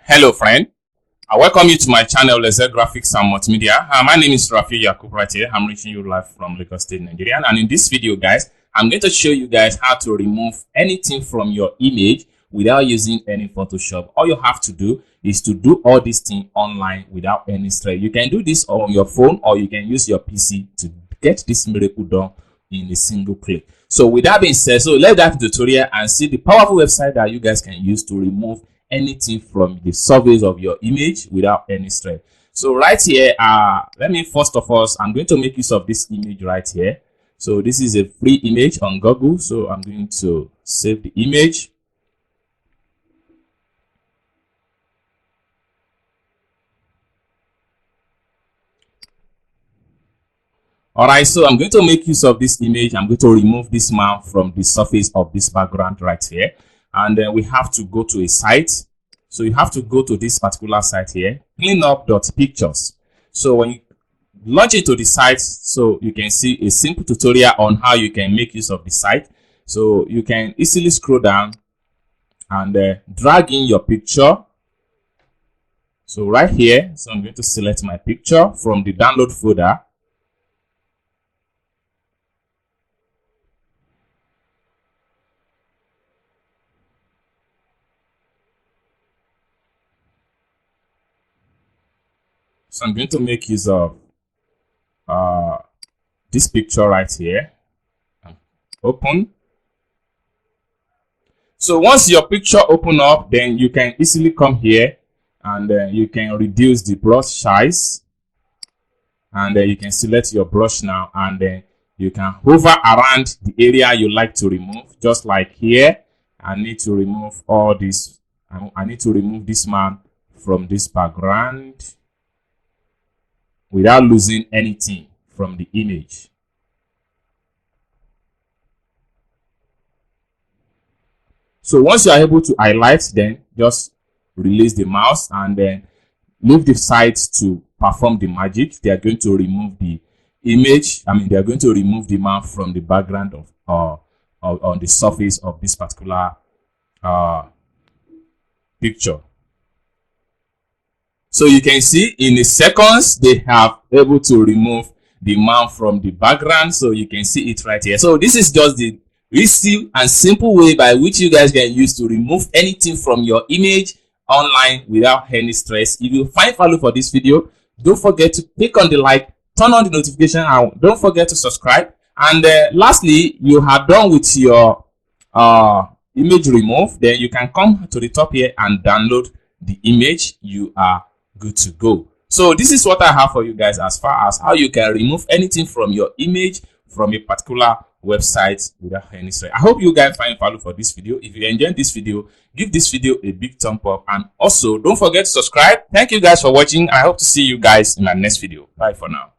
Hello friend, I welcome you to my channel Laser Graphics and Multimedia. My name is Rafi Yakub right here. I'm reaching you live from Lagos State, Nigeria. And in this video guys, I'm going to show you guys how to remove anything from your image without using any Photoshop. All you have to do is to do all these things online without any stress. You can do this on your phone or you can use your PC to get this miracle done in a single click. So with that being said, so let's dive into the tutorial and see the powerful website that you guys can use to remove anything from the surface of your image without any stress. So right here, let me first of all, I'm going to make use of this image right here. So this is a free image on Google. So I'm going to save the image. All right, so I'm going to make use of this image. I'm going to remove this man from the surface of this background right here. And then we have to go to a site. So you have to go to this particular site here, cleanup.pictures. So when you launch into the site, so you can see a simple tutorial on how you can make use of the site. So you can easily scroll down and drag in your picture. So right here, so I'm going to select my picture from the download folder. So I'm going to make use of this picture right here. Open. So once your picture open up, then you can easily come here and you can reduce the brush size. And then you can select your brush now, and then you can hover around the area you like to remove. Just like here, I need to remove all this. I need to remove this man from this background without losing anything from the image. So once you are able to highlight, then just release the mouse and then leave the sides to perform the magic. They are going to remove the image. They are going to remove the man from the background of on the surface of this particular picture. So you can see in the seconds they have able to remove the man from the background. So you can see it right here. So this is just the easy and simple way by which you guys can use to remove anything from your image online without any stress. If you find value for this video, don't forget to click on the like, turn on the notification, and don't forget to subscribe. And lastly, you are done with your image remove, then you can come to the top here and download the image. You are good to go. So this is what I have for you guys as far as how you can remove anything from your image from a particular website without any stress. I hope you guys find value for this video. If you enjoyed this video, give this video a big thumb up, and also don't forget to subscribe. Thank you guys for watching. I hope to see you guys in my next video. Bye for now.